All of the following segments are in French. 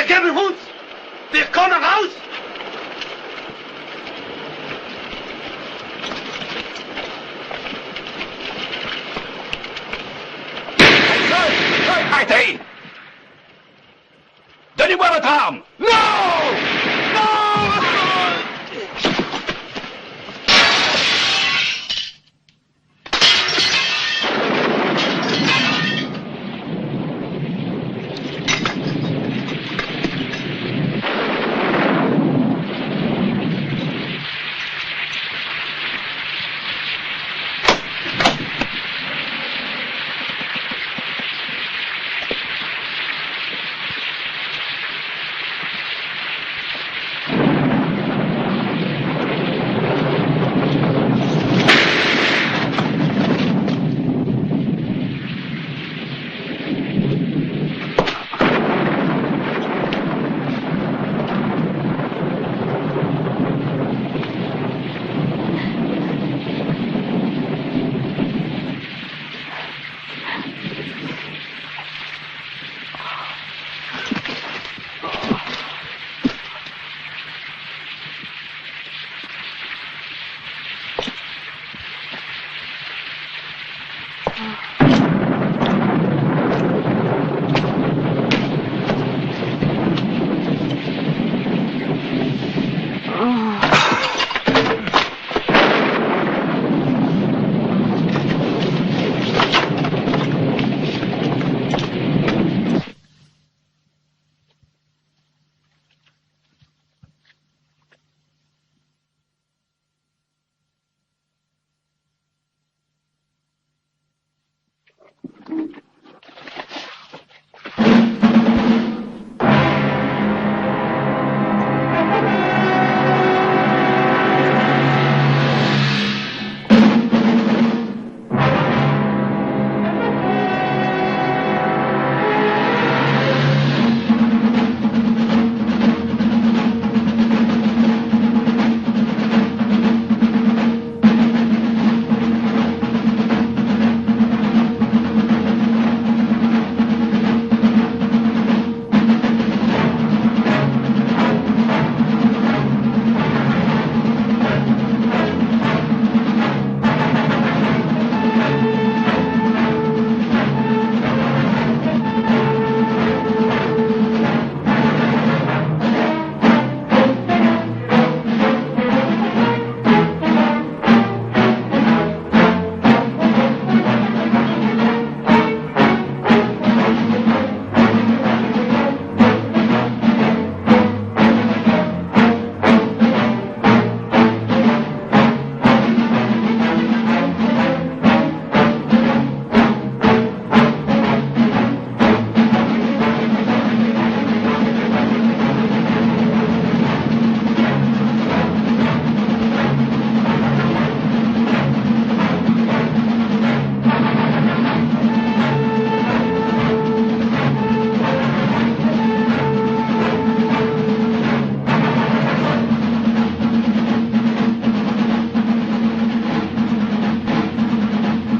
Der Gebelhund! Wir kommen raus! Arrêtez! Donnez-moi votre arme! Non! Non!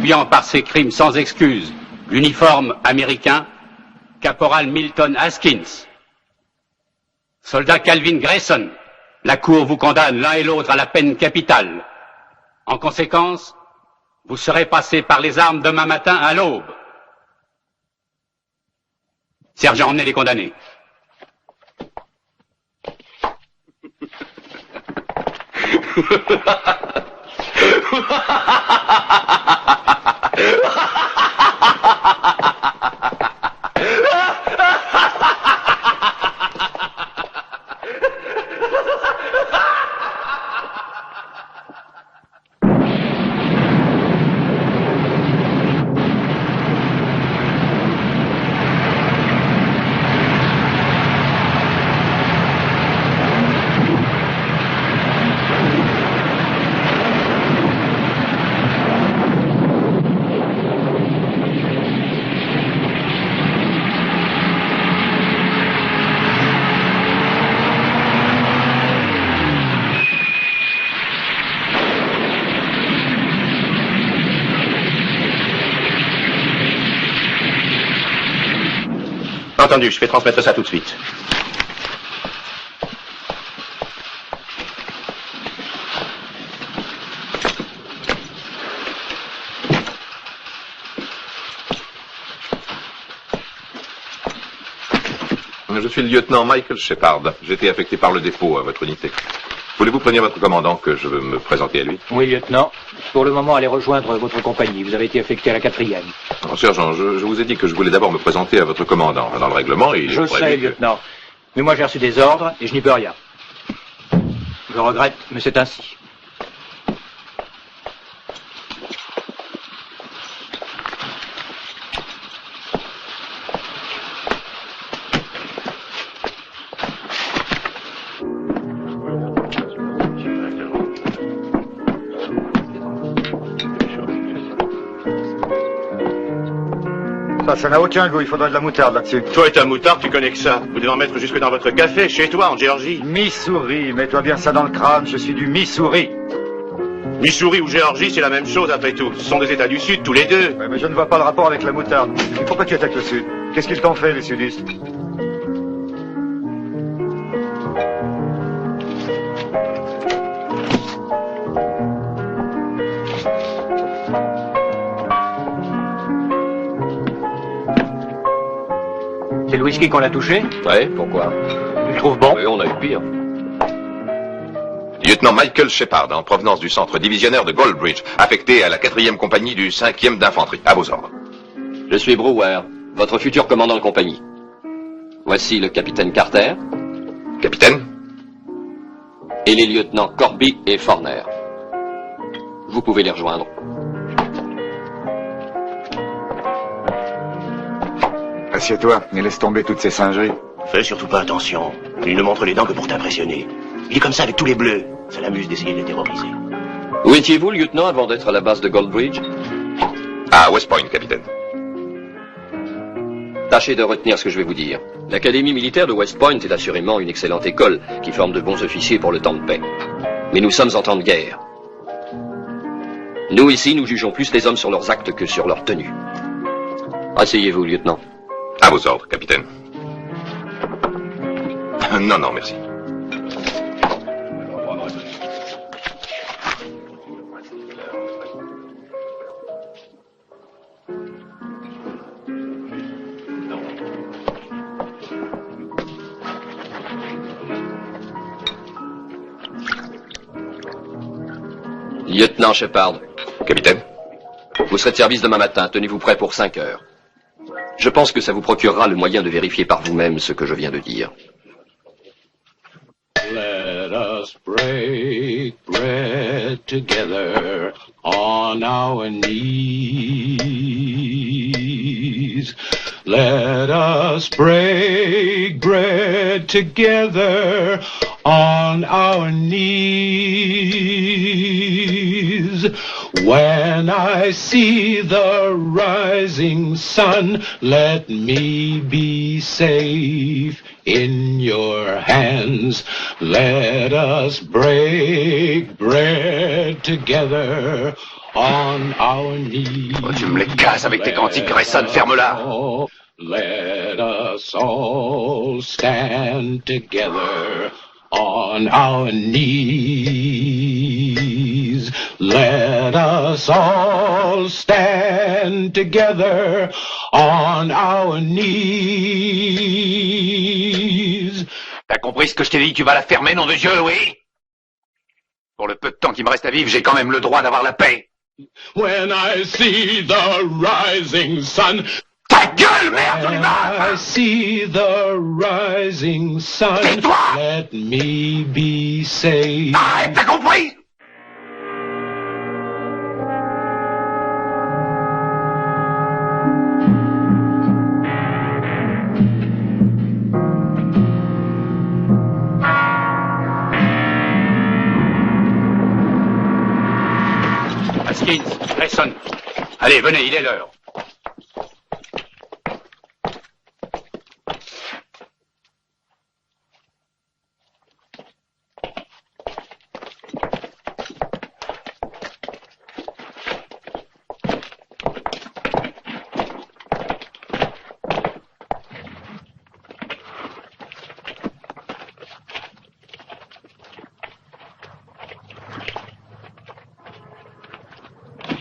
Fuyant par ses crimes sans excuse l'uniforme américain, caporal Milton Haskins, soldat Calvin Grayson, la Cour vous condamne l'un et l'autre à la peine capitale. En conséquence, vous serez passés par les armes demain matin à l'aube. Sergent, emmenez les condamnés. Entendu, je fais transmettre ça tout de suite. Je suis le lieutenant Michael Shepard. J'ai été affecté par le dépôt à votre unité. Voulez-vous prévenir votre commandant que je veux me présenter à lui? Oui, lieutenant. Pour le moment, allez rejoindre votre compagnie. Vous avez été affecté à la 4e. Sergent, je vous ai dit que je voulais d'abord me présenter à votre commandant. Dans le règlement, il est Je sais, lieutenant. Mais moi, j'ai reçu des ordres et je n'y peux rien. Je regrette, mais c'est ainsi. Ça n'a aucun goût, il faudrait de la moutarde là-dessus. Toi et ta moutarde, tu connais que ça. Vous devez en mettre jusque dans votre café, chez toi, en Géorgie. Missouri, mets-toi bien ça dans le crâne, je suis du Missouri. Missouri ou Géorgie, c'est la même chose après tout. Ce sont des États du Sud, tous les deux. Ouais, mais je ne vois pas le rapport avec la moutarde. Et pourquoi tu attaques le Sud? Qu'est-ce qu'ils t'ont fait, les sudistes? C'est le whisky qu'on a touché? Ouais, pourquoi? Tu le trouves bon? Oui, on a eu pire. Lieutenant Michael Shepard, en provenance du centre divisionnaire de Goldbridge, affecté à la 4e compagnie du 5e d'infanterie. À vos ordres. Je suis Brewer, votre futur commandant de compagnie. Voici le capitaine Carter. Capitaine? Et les lieutenants Corby et Forner. Vous pouvez les rejoindre. Assieds-toi et laisse tomber toutes ces singeries. Fais surtout pas attention. Il ne montre les dents que pour t'impressionner. Il est comme ça avec tous les bleus. Ça l'amuse d'essayer de les terroriser. Où étiez-vous, lieutenant, avant d'être à la base de Goldbridge? À West Point, capitaine. Tâchez de retenir ce que je vais vous dire. L'académie militaire de West Point est assurément une excellente école qui forme de bons officiers pour le temps de paix. Mais nous sommes en temps de guerre. Nous, ici, nous jugeons plus les hommes sur leurs actes que sur leur tenue. Asseyez-vous, lieutenant. À vos ordres, capitaine. Non, non, merci. Lieutenant Shepard. Capitaine? Vous serez de service demain matin. Tenez-vous prêt pour 5 heures. Je pense que ça vous procurera le moyen de vérifier par vous-même ce que je viens de dire. Let us break bread together on our knees. Let us break bread together on our knees. When I see the rising sun, let me be safe in your hands. Let us break bread together on our knees. Oh, tu me les casses avec tes cantiques, Grayson, ferme-la. Let us all stand together on our knees. Let us all stand together on our knees. T'as compris ce que je t'ai dit? Tu vas la fermer, nom de Dieu, oui? Pour le peu de temps qui me reste à vivre, j'ai quand même le droit d'avoir la paix. When I see the rising sun. Ta gueule, merde, When I see the rising sun. Tais-toi! Let me be safe. Arrête, t'as compris? Haskins, Grayson. Allez, venez, il est l'heure.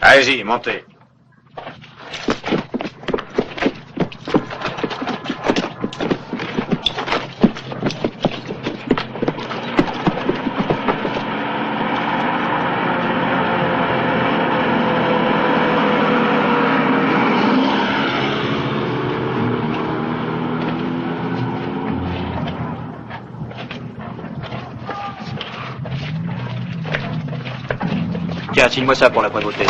Allez-y, montez. Tiens, signe-moi ça pour la prévôté.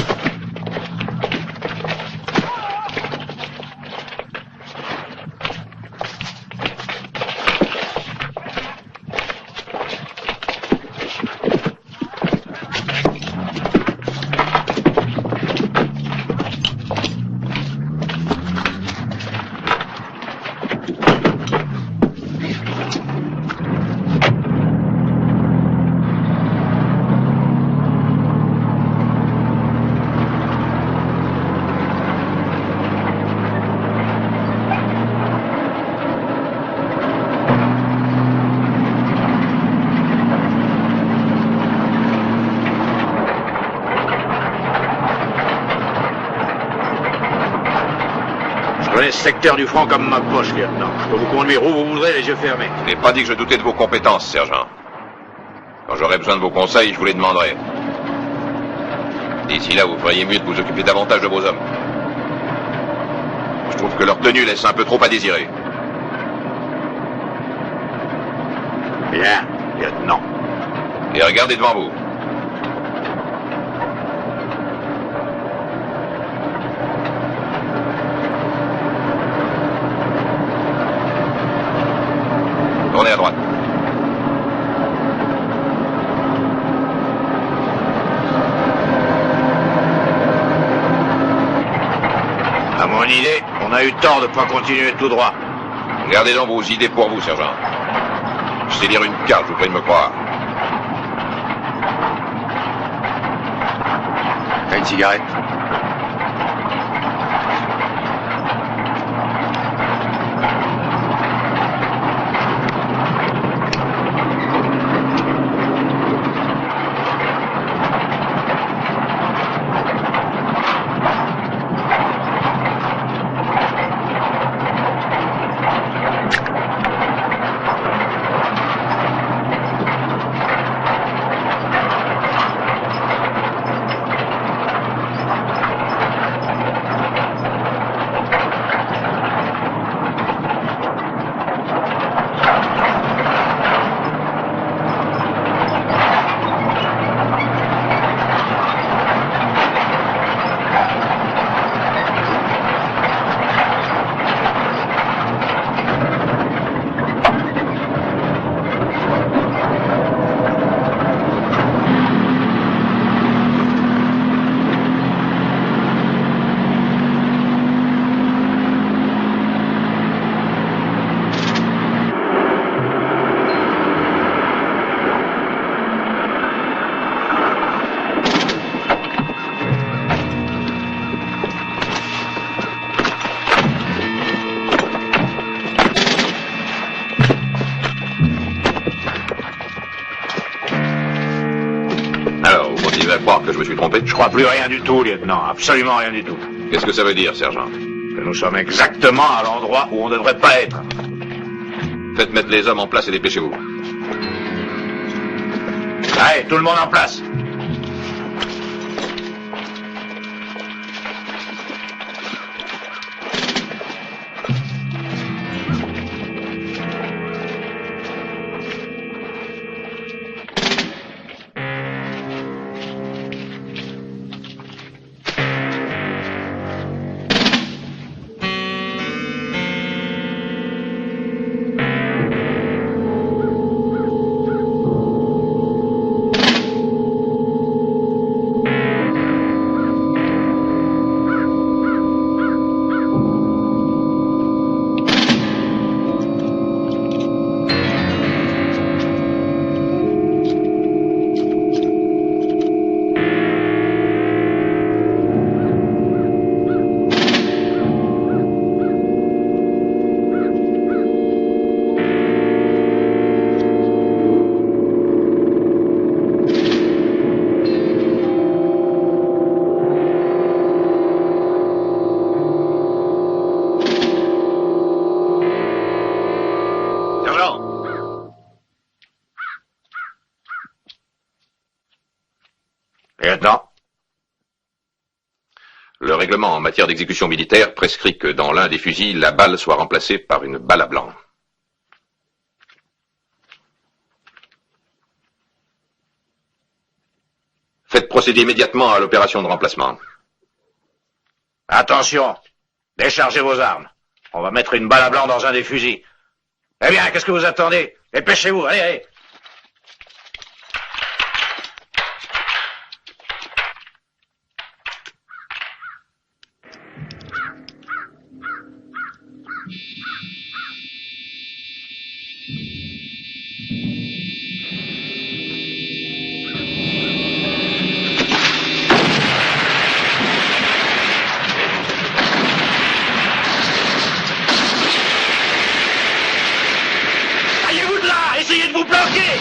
Je connais ce secteur du front comme ma poche, lieutenant. Je peux vous conduire où vous voudrez, les yeux fermés. Je n'ai pas dit que je doutais de vos compétences, sergent. Quand j'aurai besoin de vos conseils, je vous les demanderai. D'ici là, vous feriez mieux de vous occuper davantage de vos hommes. Je trouve que leur tenue laisse un peu trop à désirer. Bien, lieutenant. Et regardez devant vous. Tournez à droite. À mon idée, on a eu tort de ne pas continuer tout droit. Gardez donc vos idées pour vous, sergent. Je sais lire une carte, je vous prie de me croire. T'as une cigarette? Vous à croire que je me suis trompé? Je crois plus rien du tout, lieutenant. Absolument rien du tout. Qu'est-ce que ça veut dire, sergent? Que nous sommes exactement à l'endroit où on ne devrait pas être. Faites mettre les hommes en place et dépêchez-vous. Allez, tout le monde en place. Lieutenant. Le règlement en matière d'exécution militaire prescrit que dans l'un des fusils, la balle soit remplacée par une balle à blanc. Faites procéder procéder immédiatement à l'opération de remplacement. Attention, déchargez vos armes. On va mettre une balle à blanc dans un des fusils. Eh bien, qu'est-ce que vous attendez? Dépêchez-vous, allez, allez. Allez-vous de là! Essayez de vous bloquer!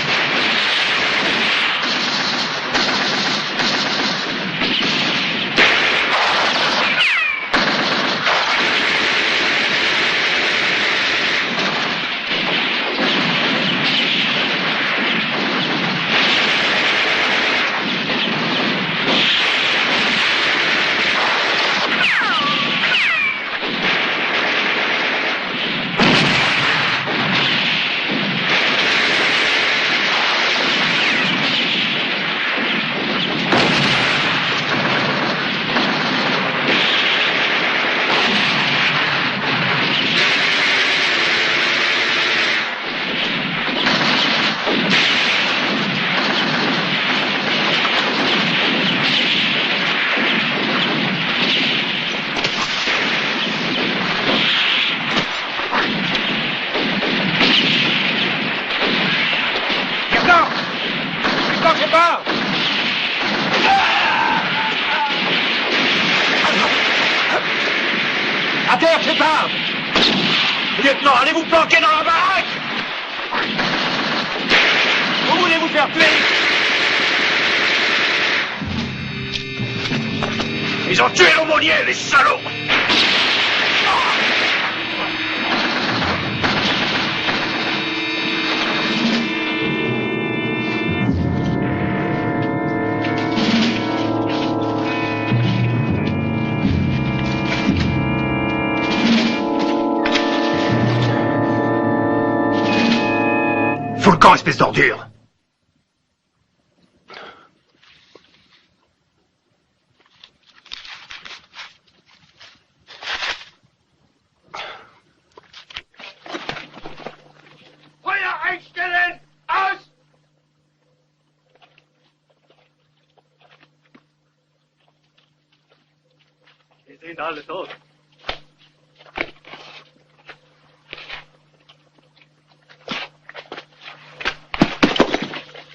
À terre, Shepard! Lieutenant, allez vous planquer dans la baraque! Vous voulez vous faire tuer? Ils ont tué l'aumônier, les salauds! Fous le camp, espèce d'ordure! Feuer einstellen! Aus! Wir sind alle tot.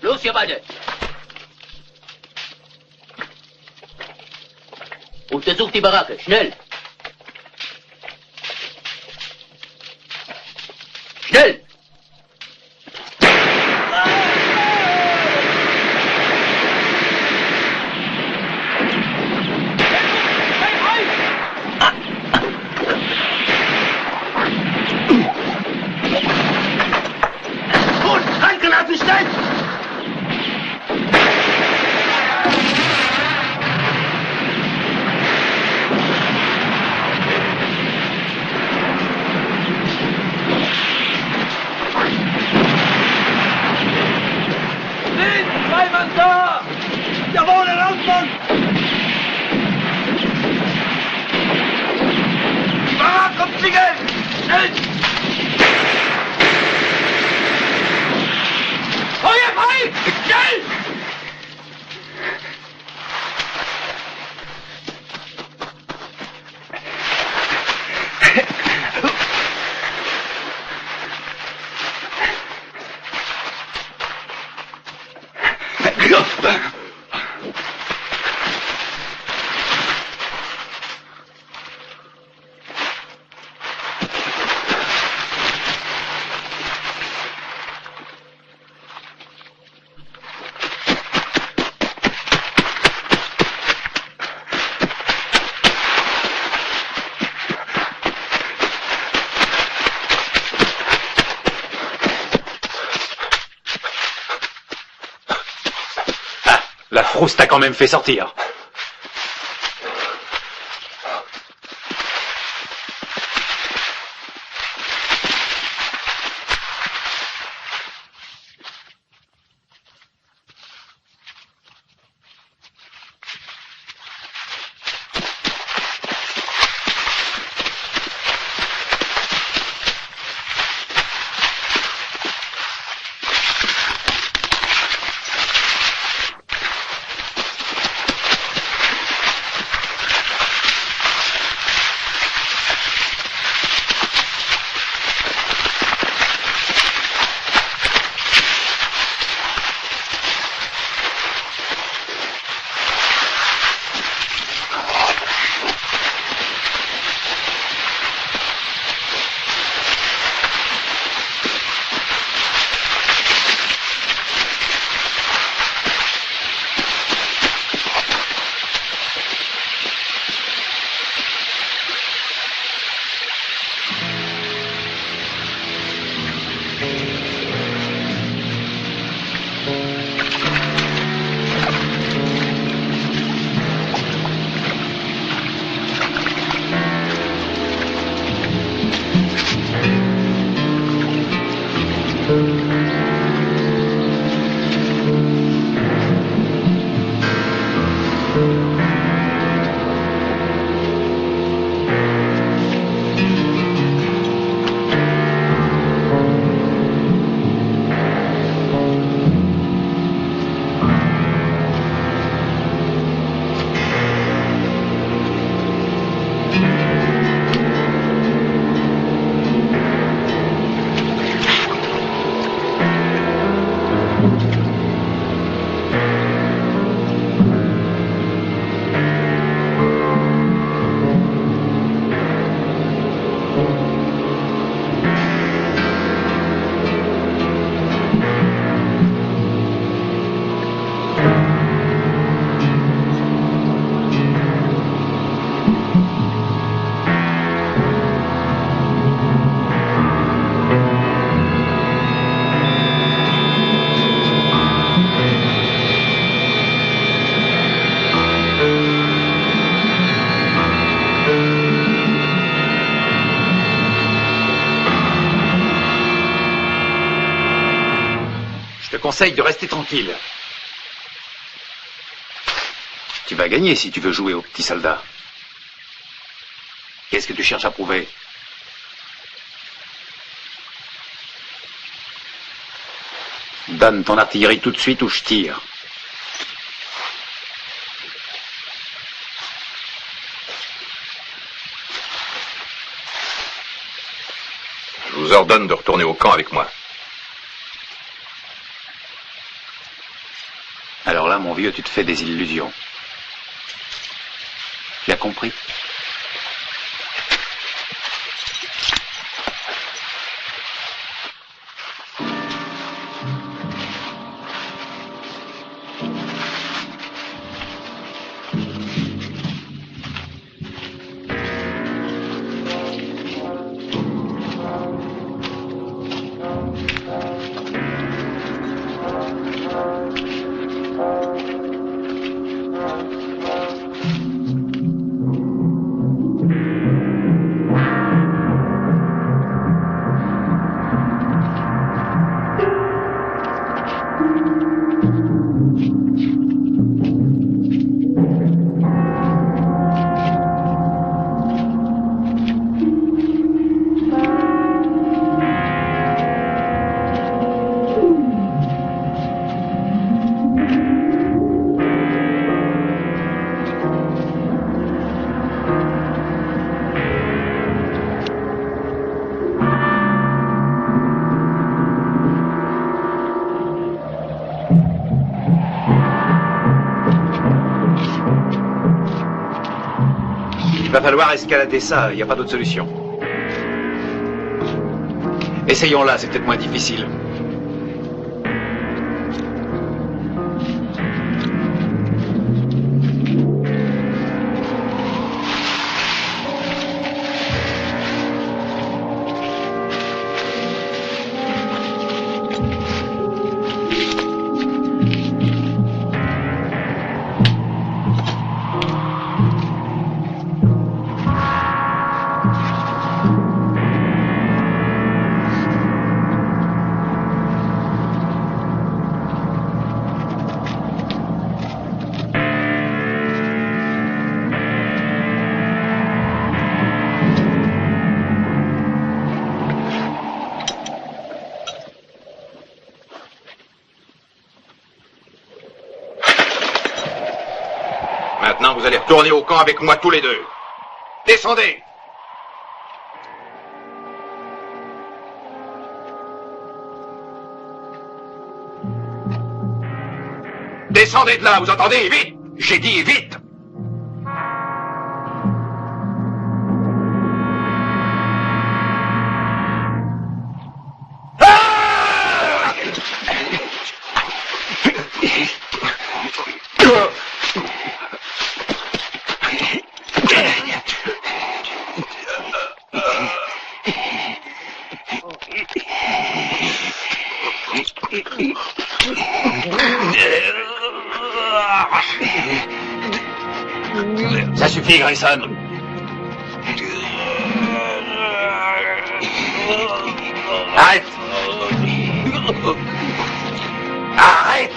Los, ihr beide! Untersucht die Baracke, schnell! Schnell! Gut, Handgranaten stellen! Jawohl, Herr Hauptmann! Die Baracke umzingeln! Schnell! Feuer frei! Schnell! La frousse t'a quand même fait sortir. Je te conseille de rester tranquille. Tu vas gagner si tu veux jouer au petit soldat. Qu'est-ce que tu cherches à prouver? Donne ton artillerie tout de suite ou je tire. Je vous ordonne de retourner au camp avec moi. Alors là, mon vieux, tu te fais des illusions. Tu as compris? Il va falloir escalader ça, il n'y a pas d'autre solution. Essayons-la, c'est peut-être moins difficile. Maintenant, vous allez retourner au camp avec moi tous les deux. Descendez! Descendez de là, vous entendez? Vite! J'ai dit vite! Ça suffit, Grayson. Arrête! Arrête!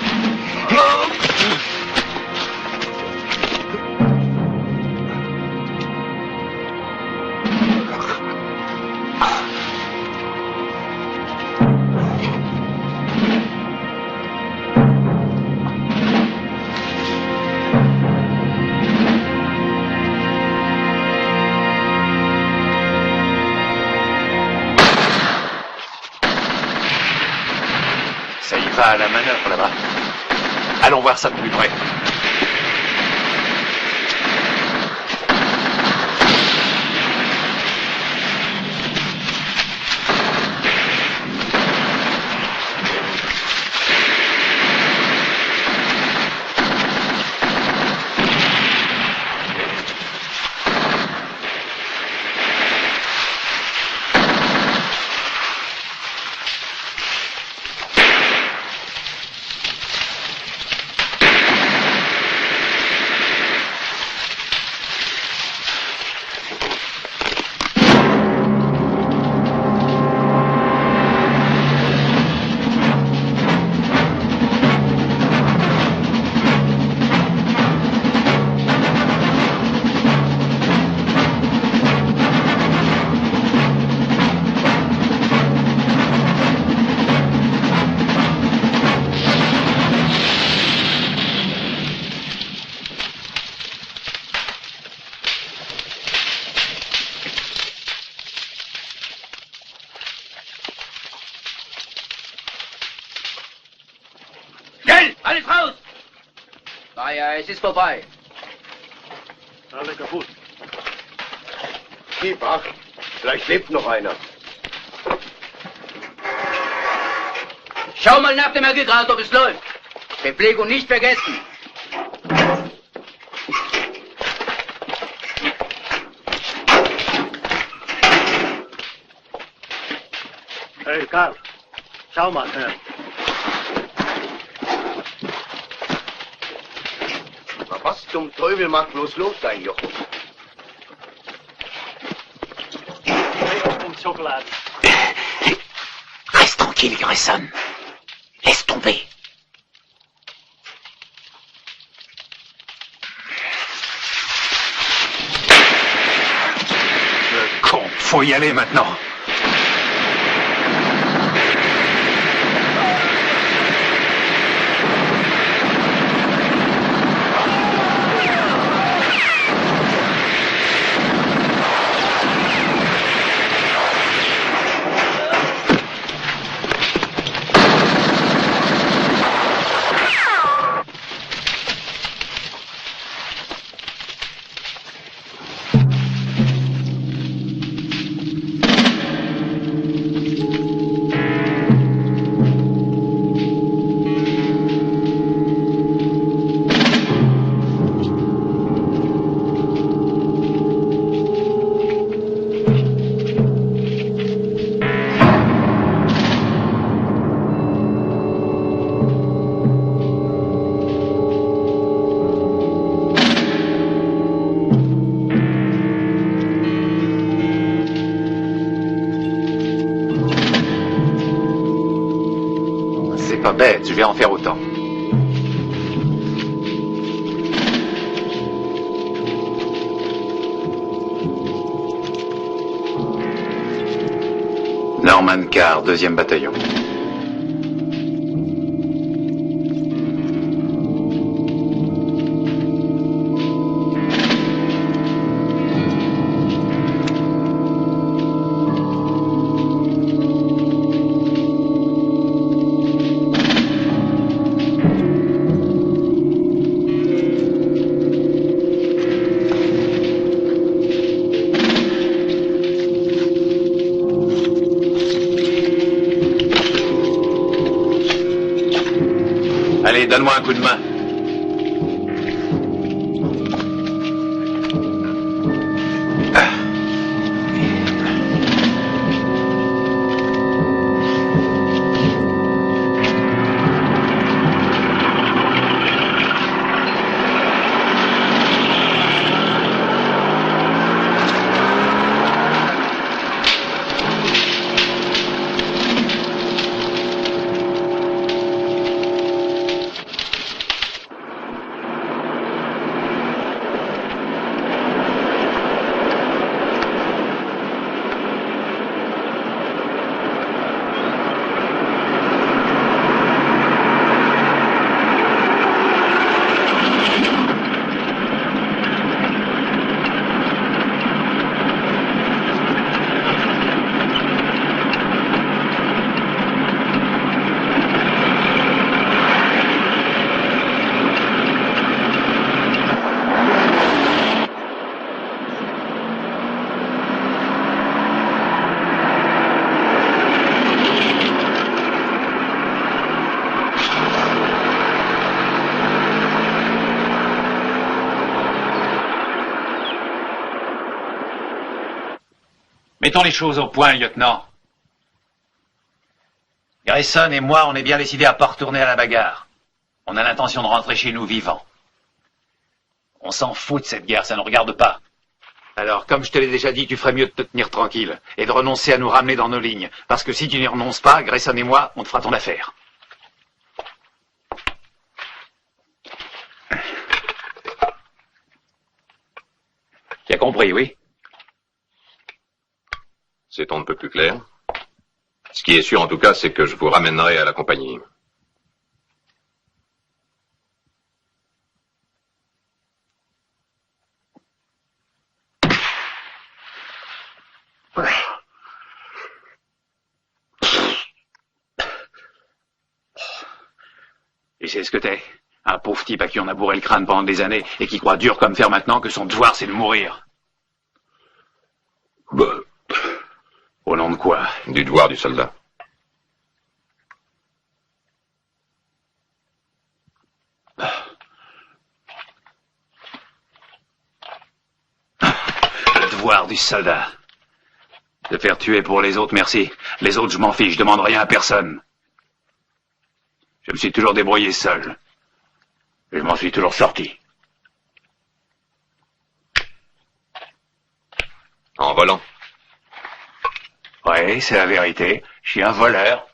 à la manœuvre là-bas. Allons voir ça de plus près. Alles raus! Ja, es ist vorbei. Alle kaputt. Gib acht. Vielleicht lebt noch einer. Schau mal nach dem Rückgrat, ob es läuft. Verpflegung nicht vergessen. Hey, Karl. Schau mal her. Was zum Teufel macht bloß los, dein Jochen? Reste tranquille, Grayson. Laisse tomber. Le con, faut y aller maintenant. Pas bête, je vais en faire autant. Norman Carr, 2e bataillon. Allez, donne-moi un coup de main. Mettons les choses au point, lieutenant. Grayson et moi, on est bien décidés à pas retourner à la bagarre. On a l'intention de rentrer chez nous vivants. On s'en fout de cette guerre, ça ne nous regarde pas. Alors, comme je te l'ai déjà dit, tu ferais mieux de te tenir tranquille et de renoncer à nous ramener dans nos lignes. Parce que si tu n'y renonces pas, Grayson et moi, on te fera ton affaire. Tu as compris, oui? C'est on ne peut plus clair. Ce qui est sûr, en tout cas, c'est que je vous ramènerai à la compagnie. Et c'est ce que t'es. Un pauvre type à qui on a bourré le crâne pendant des années et qui croit dur comme fer maintenant que son devoir c'est de mourir. Bah, au nom de quoi? Du devoir du soldat. Le devoir du soldat. De faire tuer pour les autres, merci. Les autres, je m'en fiche, je demande rien à personne. Je me suis toujours débrouillé seul. Et je m'en suis toujours sorti. En volant. Oui, c'est la vérité. Je suis un voleur.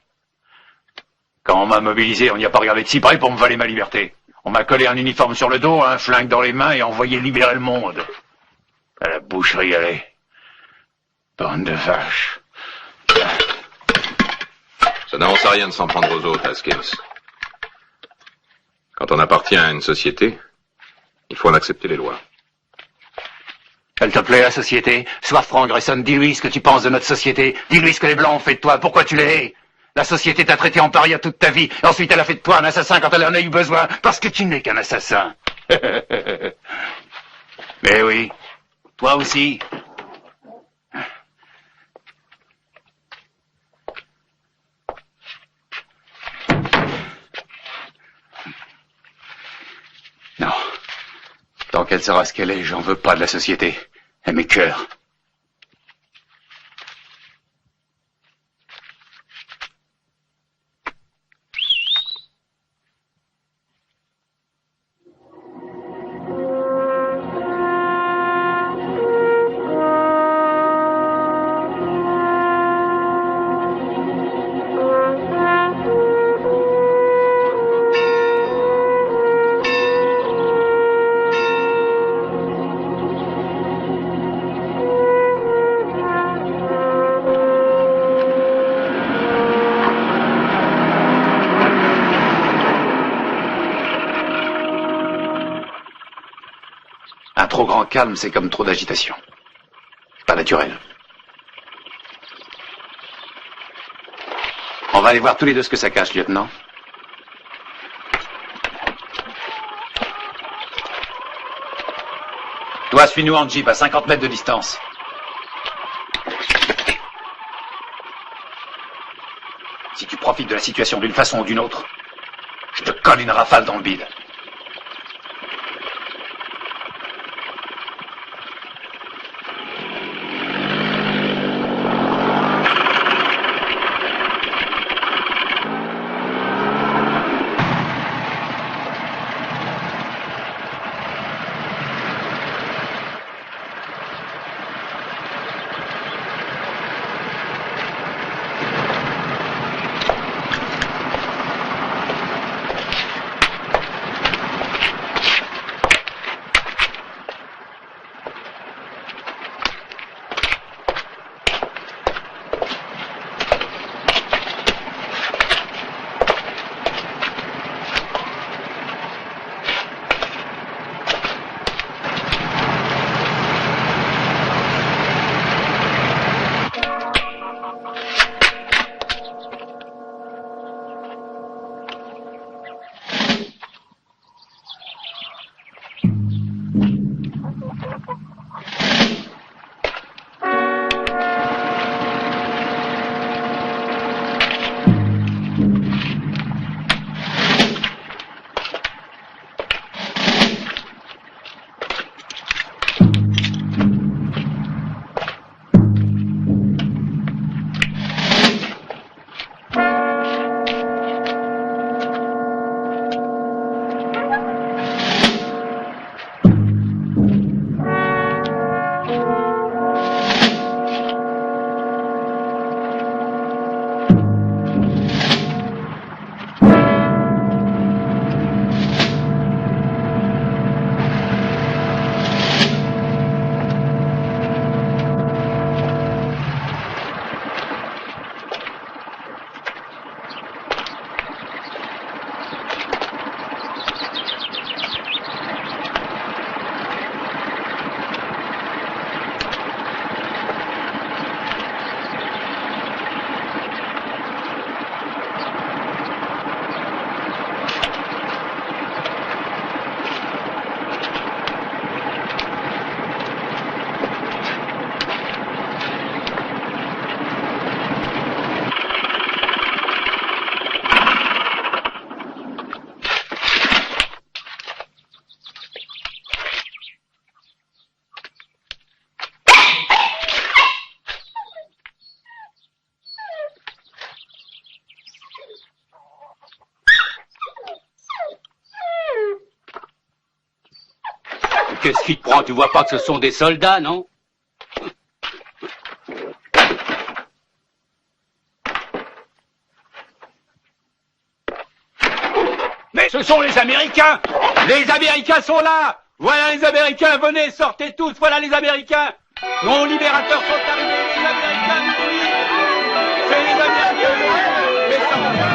Quand on m'a mobilisé, on n'y a pas regardé de si près pour me voler ma liberté. On m'a collé un uniforme sur le dos, un flingue dans les mains et envoyé libérer le monde. À la boucherie, allez. Bande de vaches. Ça n'avance à rien de s'en prendre aux autres, Haskins. Quand on appartient à une société, il faut en accepter les lois. Elle te plaît, la société? Sois franc, Grayson, dis-lui ce que tu penses de notre société. Dis-lui ce que les Blancs ont fait de toi, pourquoi tu les hais. La société t'a traité en paria toute ta vie, et ensuite elle a fait de toi un assassin quand elle en a eu besoin, parce que tu n'es qu'un assassin. Mais oui, toi aussi. Non. Tant qu'elle sera ce qu'elle est, j'en veux pas de la société. Elle m'écœure. Un trop grand calme, c'est comme trop d'agitation. C'est pas naturel. On va aller voir tous les deux ce que ça cache, lieutenant. Toi, suis-nous en jeep à 50 mètres de distance. Si tu profites de la situation d'une façon ou d'une autre, je te colle une rafale dans le bide. Qu'est-ce qui te prend? Tu vois pas que ce sont des soldats, non? Mais ce sont les Américains! Les Américains sont là! Voilà les Américains, venez, sortez tous, voilà les Américains! Nos libérateurs sont arrivés, les Américains nous livrent! C'est les Américains! Les soldats!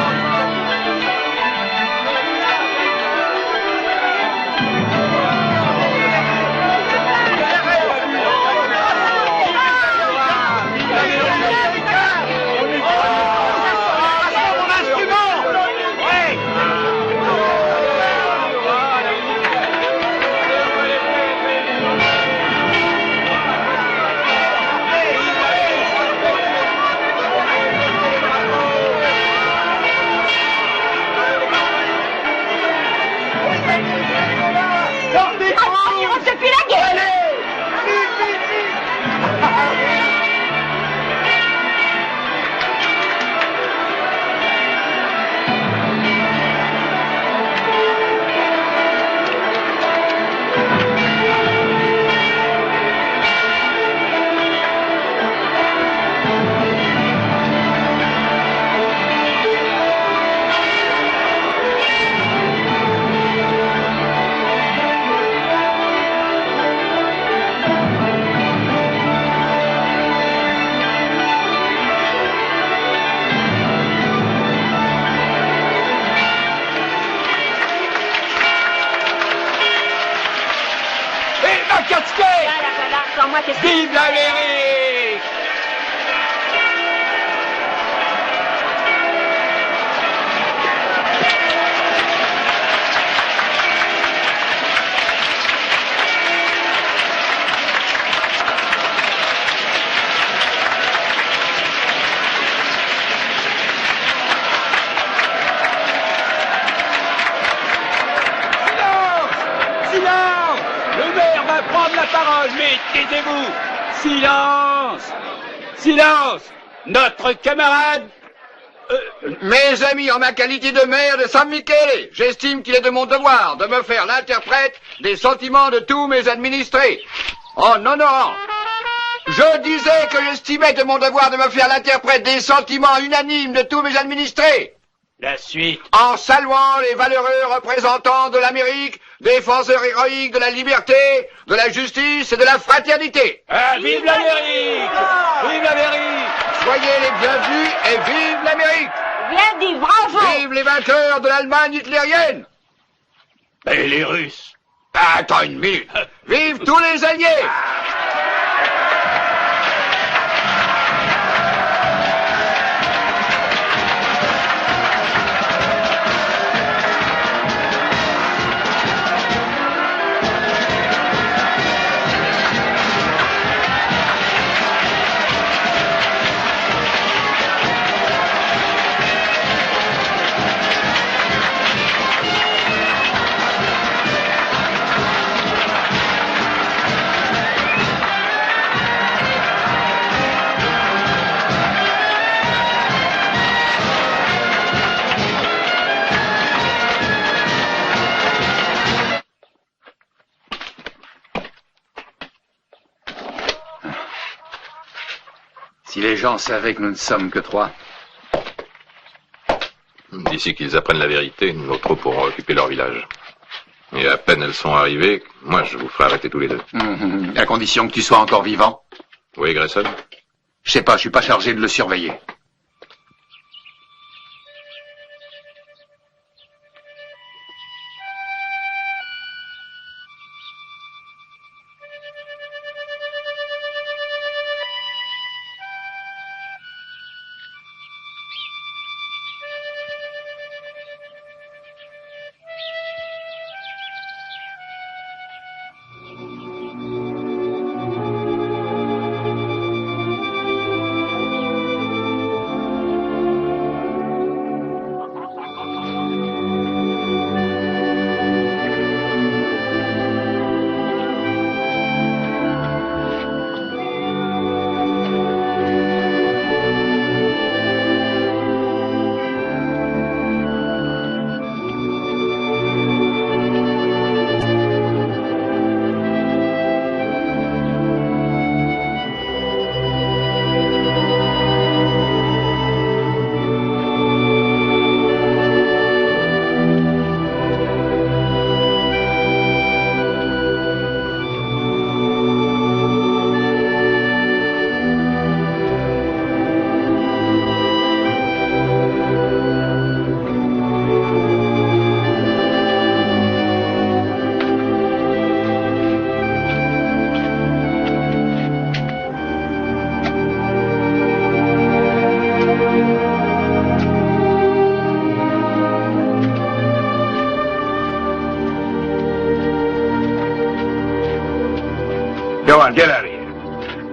Depuis la guerre. Vive l'Amérique! Silence! Le maire va prendre la parole, mais taisez-vous! Silence! Silence! Notre camarade... Mes amis, en ma qualité de maire de San Michele, j'estime qu'il est de mon devoir de me faire l'interprète des sentiments de tous mes administrés. En honorant, je disais que j'estimais de mon devoir de me faire l'interprète des sentiments unanimes de tous mes administrés. La suite. En saluant les valeureux représentants de l'Amérique, défenseurs héroïques de la liberté, de la justice et de la fraternité. Ah, vive l'Amérique! Vive l'Amérique! Soyez les bienvenus et vive l'Amérique! Bien dit, bravo! Vive les vainqueurs de l'Allemagne hitlérienne! Et les Russes? Attends une minute. Vive tous les alliés! Si les gens savaient que nous ne sommes que 3. D'ici qu'ils apprennent la vérité, nos troupes pourront occuper leur village. Et à peine elles sont arrivées, moi je vous ferai arrêter tous les deux. À condition que tu sois encore vivant. Oui, Grayson? Je sais pas, je suis pas chargé de le surveiller.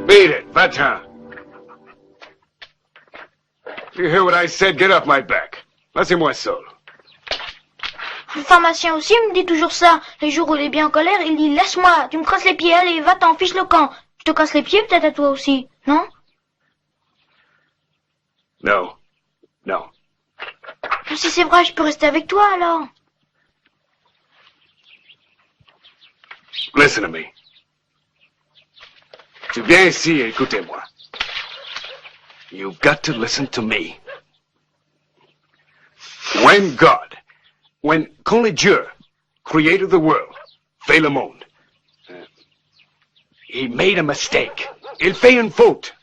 Beat it. Va-t'en. You hear what I said? Get off my back. Laissez-moi seul. Le pharmacien aussi me dit toujours ça. Les jours où il est bien en colère, il dit « Laisse-moi, tu me casses les pieds, allez, va-t'en, fiche le camp. » Je te casse les pieds peut-être à toi aussi, non? No. No. Si c'est vrai, je peux rester avec toi alors. Listen to me. Tu viens ici et écoutez-moi. You've got to listen to me. Quand les dieux, created the world, fait le monde, he made a mistake. Il fait une faute.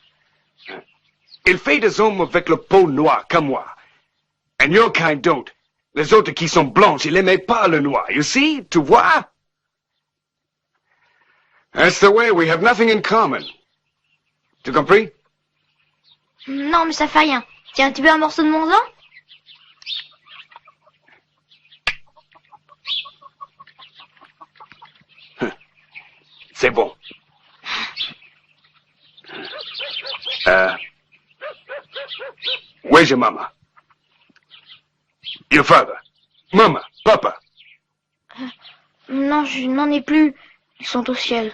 Il fait des hommes avec le peau noire, comme moi. And your kind don't. Les autres qui sont blanches, ils n'aimaient pas le noir. You see? Tu vois? That's the way. We have nothing in common. Tu compris? Non, mais ça fait rien. Tiens, tu veux un morceau de mon vin? C'est bon. Where's your mama? Your father? Mama? Papa? Non, je n'en ai plus. Ils sont au ciel.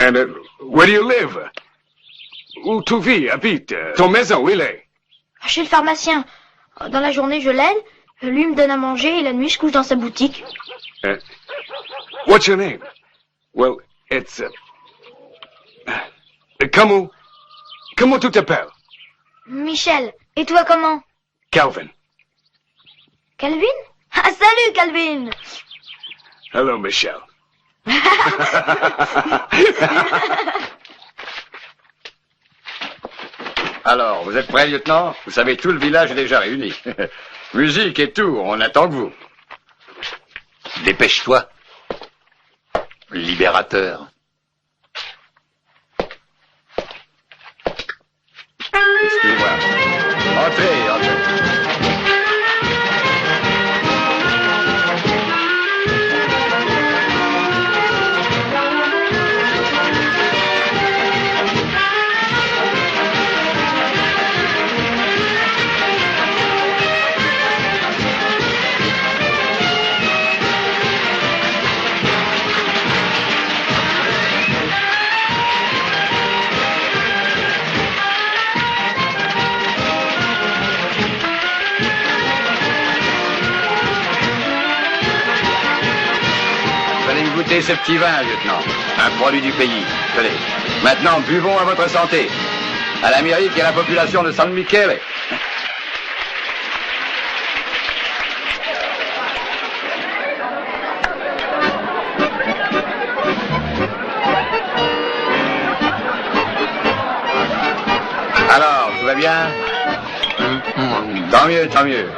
And where do you live? Où tu vis, habites? Ton maison, où il est? Chez le pharmacien. Dans la journée, je l'aide. Lui me donne à manger et la nuit, je couche dans sa boutique. What's your name? Well, it's... Comment tu t'appelles? Michel. Et toi, comment? Calvin. Calvin? Ah, salut, Calvin! Hello, Michel. Alors, vous êtes prêts, lieutenant? Vous savez, tout le village est déjà réuni. Musique et tout, on attend que vous. Dépêche-toi. Libérateur. Excusez-moi. Entrez, entrez. Goûtez ce petit vin, lieutenant. Un produit du pays. Tenez. Maintenant, buvons à votre santé. À l'Amérique et à la population de San Michele. Alors, tout va bien? Tant mieux, tant mieux.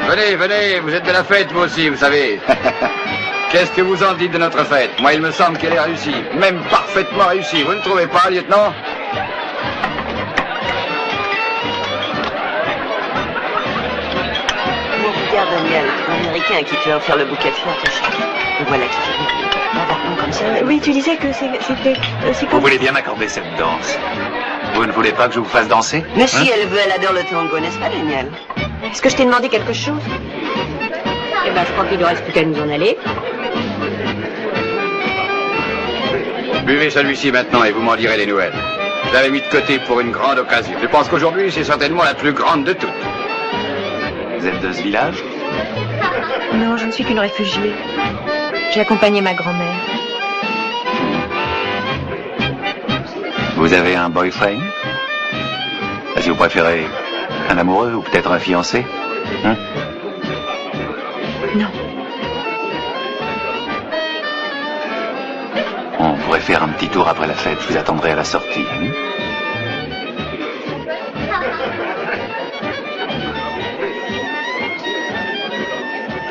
Venez, venez, vous êtes de la fête, vous aussi, vous savez. Qu'est-ce que vous en dites de notre fête? Moi, il me semble qu'elle est réussie. Même parfaitement réussie. Vous ne trouvez pas, lieutenant? Regarde, Daniel, l'Américain à qui tu as offert le bouquet de fleurs, le voilà qui fait comme ça. Oui, tu disais que c'était... Vous voulez bien m'accorder cette danse? Vous ne voulez pas que je vous fasse danser? Mais si elle veut, elle adore le tango, n'est-ce pas, Daniel? Est-ce que je t'ai demandé quelque chose? Eh ben, je crois qu'il ne reste plus qu'à nous en aller. Buvez celui-ci maintenant et vous m'en direz des nouvelles. Je l'avais mis de côté pour une grande occasion. Je pense qu'aujourd'hui, c'est certainement la plus grande de toutes. Vous êtes de ce village? Non, je ne suis qu'une réfugiée. J'ai accompagné ma grand-mère. Vous avez un boyfriend? Si vous préférez, un amoureux ou peut-être un fiancé? Hein? Non. On pourrait faire un petit tour après la fête. Je vous attendrai à la sortie. Hein?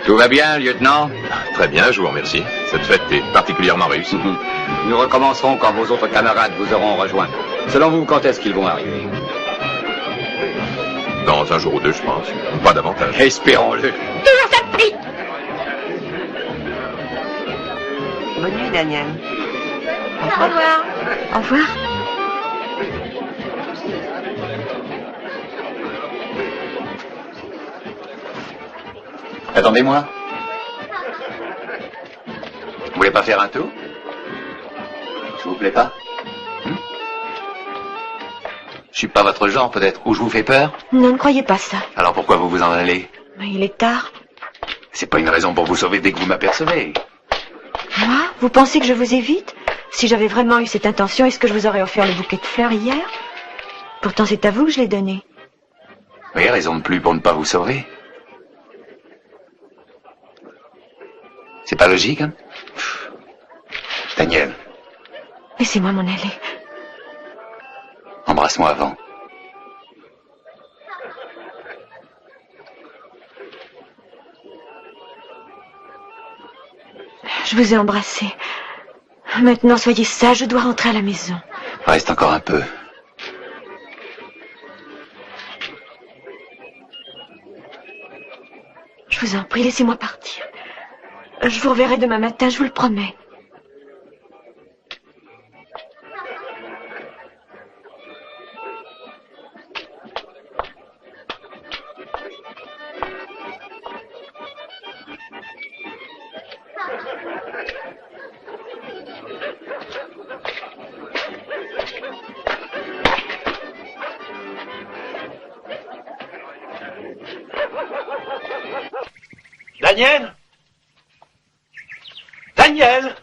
Tout va bien, lieutenant? Très bien, je vous remercie. Cette fête est particulièrement réussie. Nous recommencerons quand vos autres camarades vous auront rejoint. Selon vous, quand est-ce qu'ils vont arriver? Dans un jour ou deux, je pense. Pas davantage. Espérons-le. Toujours cette prix! Bonne nuit, Daniel. Au revoir. Au revoir. Attendez-moi. Vous voulez pas faire un tour? Ça vous plaît pas? Je suis pas votre genre, peut-être. Ou je vous fais peur? Non, ne croyez pas ça. Alors pourquoi vous vous en allez? Mais il est tard. C'est pas une raison pour vous sauver dès que vous m'apercevez. Moi? Vous pensez que je vous évite? Si j'avais vraiment eu cette intention, est-ce que je vous aurais offert le bouquet de fleurs hier? Pourtant, c'est à vous que je l'ai donné. Oui, raison de plus pour ne pas vous sauver. C'est pas logique, hein? Daniel, Laissez-moi m'en aller. embrasse-moi avant. Je vous ai embrassé. Maintenant, soyez sage, je dois rentrer à la maison. Reste encore un peu. Je vous en prie, laissez-moi partir. Je vous reverrai demain matin, je vous le promets. Daniel? Daniel?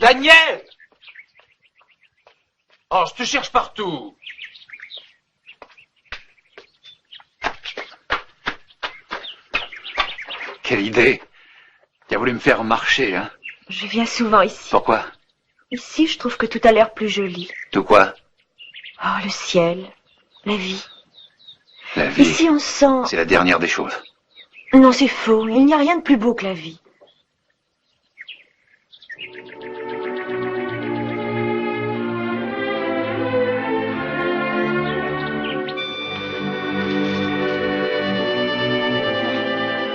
Daniel? Oh, je te cherche partout. Quelle idée. Tu as voulu me faire marcher, hein? Je viens souvent ici. Pourquoi? Ici, je trouve que tout a l'air plus joli. Tout quoi? Oh, le ciel, la vie. La vie. Ici, on sent... C'est la dernière des choses. Non, c'est faux. Il n'y a rien de plus beau que la vie.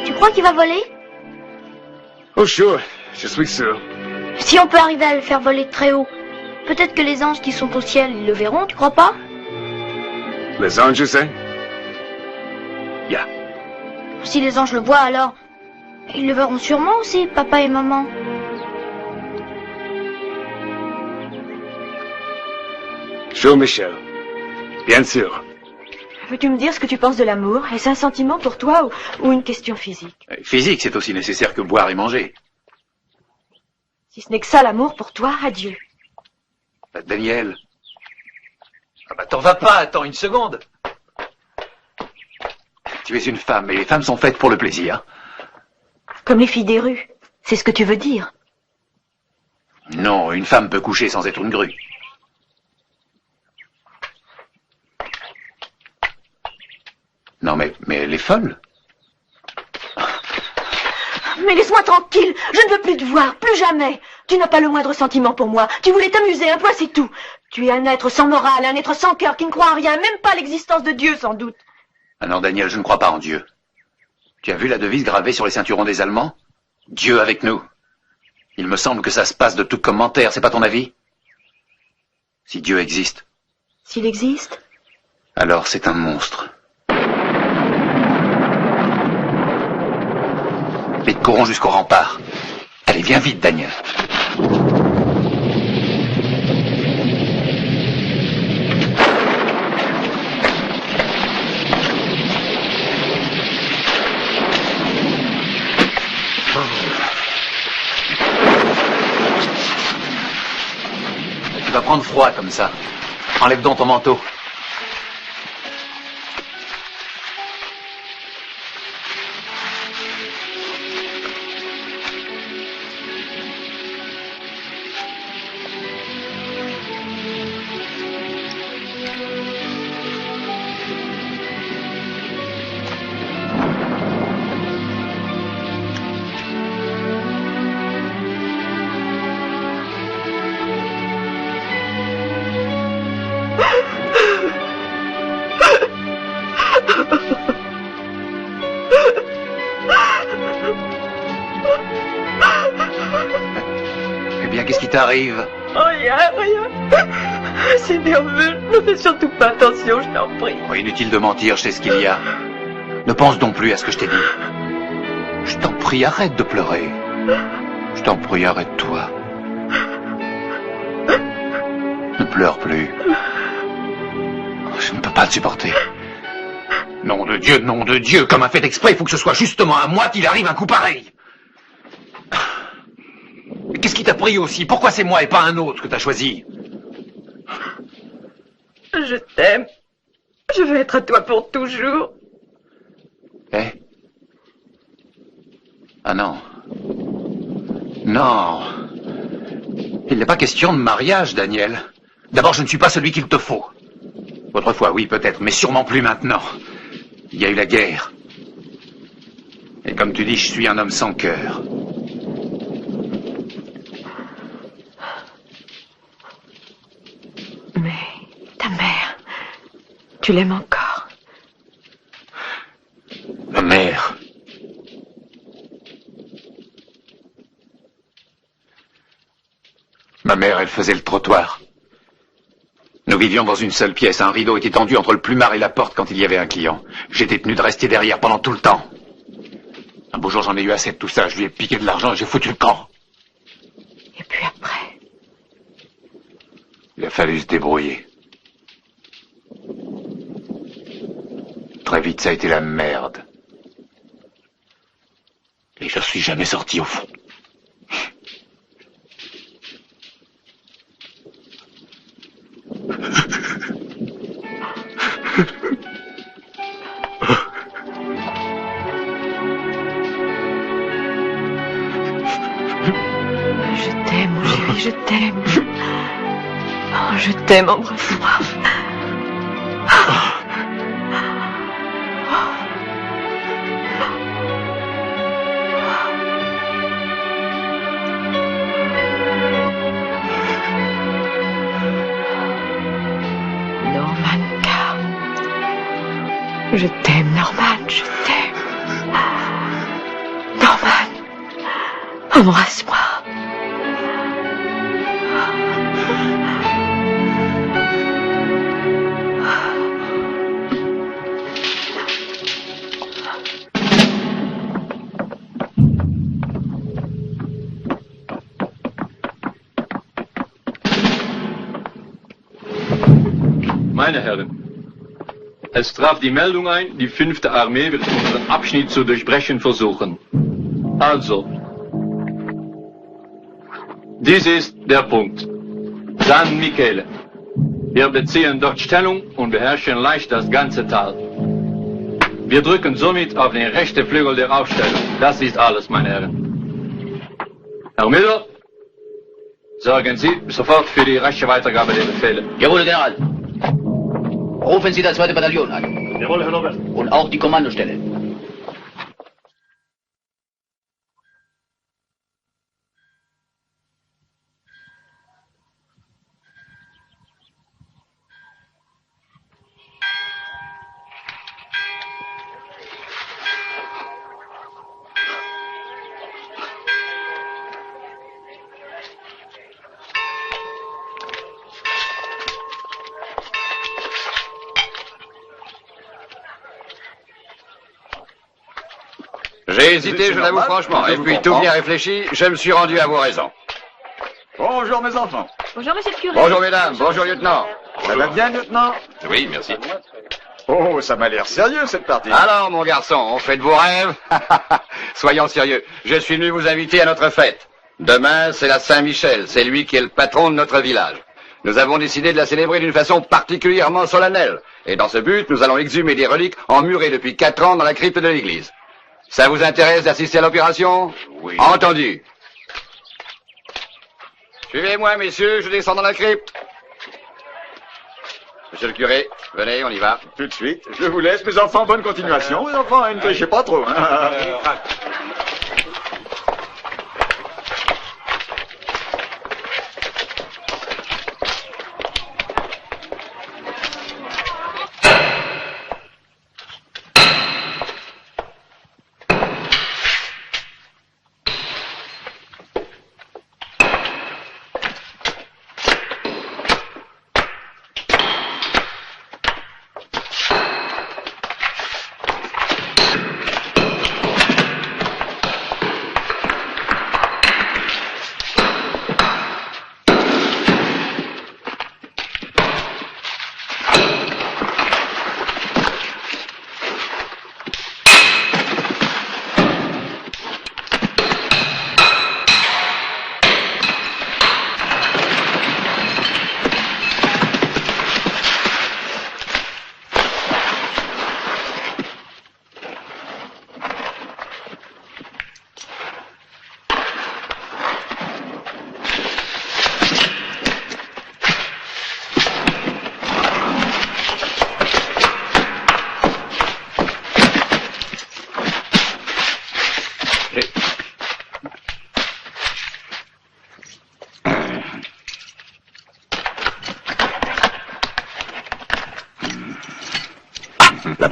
Tu crois qu'il va voler? Oh, sure. Je suis sûr. Si on peut arriver à le faire voler de très haut, peut-être que les anges qui sont au ciel, ils le verront, tu crois pas? Les anges, je sais. Yeah. Si les anges le voient, alors, ils le verront sûrement aussi, papa et maman. Sure, Michel. Bien sûr. Veux-tu me dire ce que tu penses de l'amour? Est-ce un sentiment pour toi ou une question physique? Physique, c'est aussi nécessaire que boire et manger. Si ce n'est que ça, l'amour, pour toi, adieu. Daniel. Ah bah t'en vas pas, attends une seconde. Tu es une femme, et les femmes sont faites pour le plaisir. Comme les filles des rues. C'est ce que tu veux dire? Non, une femme peut coucher sans être une grue. Non, mais elle est folle. Mais laisse-moi tranquille. Je ne veux plus te voir, plus jamais. Tu n'as pas le moindre sentiment pour moi. Tu voulais t'amuser, un point c'est tout. Tu es un être sans morale, un être sans cœur qui ne croit à rien, même pas à l'existence de Dieu, sans doute. Ah non, Daniel, je ne crois pas en Dieu. Tu as vu la devise gravée sur les ceinturons des Allemands? Dieu avec nous. Il me semble que ça se passe de tout commentaire, c'est pas ton avis? Si Dieu existe. S'il existe? Alors c'est un monstre. Vite, courons jusqu'au rempart. Allez, viens vite, Daniel. Tu vas prendre froid comme ça. Enlève donc ton manteau. bien, qu'est-ce qui t'arrive? Rien, rien. C'est nerveux. Ne fais surtout pas attention, je t'en prie. Oh, inutile de mentir, je sais ce qu'il y a. Ne pense donc plus à ce que je t'ai dit. Je t'en prie, arrête de pleurer. Je t'en prie, arrête-toi. Ne pleure plus. Je ne peux pas te supporter. Nom de Dieu, comme un fait exprès, il faut que ce soit justement à moi qu'il arrive un coup pareil. Qu'est-ce qui t'a pris aussi? Pourquoi c'est moi et pas un autre que t'as choisi? Je t'aime. Je veux être à toi pour toujours. Eh? Ah non. Non. Il n'est pas question de mariage, Daniel. D'abord, je ne suis pas celui qu'il te faut. Autrefois, oui, peut-être, mais sûrement plus maintenant. Il y a eu la guerre. Et comme tu dis, je suis un homme sans cœur. Mais ta mère, tu l'aimes encore? Ma mère. Ma mère, elle faisait le trottoir. Nous vivions dans une seule pièce. Un rideau était tendu entre le plumard et la porte quand il y avait un client. J'étais tenu de rester derrière pendant tout le temps. Un beau jour, j'en ai eu assez de tout ça. Je lui ai piqué de l'argent et j'ai foutu le camp. Et puis après? Il a fallu se débrouiller. Très vite, ça a été la merde. Et je suis jamais sorti au fond. Je t'aime, mon chéri, je t'aime. Oh, je t'aime, embrasse-moi. Normanka. Je t'aime, Norman, je t'aime. Norman, embrasse-moi. Meine Herren, es traf die Meldung ein, die 5. Armee wird unseren Abschnitt zu durchbrechen versuchen. Also, dies ist der Punkt. San Michele. Wir beziehen dort Stellung und beherrschen leicht das ganze Tal. Wir drücken somit auf den rechten Flügel der Aufstellung. Das ist alles, meine Herren. Herr Müller, sorgen Sie sofort für die rasche Weitergabe der Befehle. Jawohl, General. Rufen Sie das 2. Bataillon an. Jawohl, Herr Robert. Und auch die Kommandostelle. J'ai hésité, je l'avoue franchement. Et puis, tout bien réfléchi, je me suis rendu à vos raisons. Bonjour, mes enfants. Bonjour, monsieur le curé. Bonjour, mesdames. Bonjour, lieutenant. Ça va bien, lieutenant? Oui, merci. Oh, ça m'a l'air sérieux, cette partie. Alors, mon garçon, on fait de vos rêves? Soyons sérieux. Je suis venu vous inviter à notre fête. Demain, c'est la Saint-Michel. C'est lui qui est le patron de notre village. Nous avons décidé de la célébrer d'une façon particulièrement solennelle. Et dans ce but, nous allons exhumer des reliques emmurées depuis 4 ans dans la crypte de l'église. Ça vous intéresse d'assister à l'opération? Oui. Entendu. Suivez-moi, messieurs, je descends dans la crypte. Monsieur le curé, venez, on y va. Tout de suite. Je vous laisse, mes enfants. Bonne continuation. Mes enfants, ne trichez pas trop. Hein.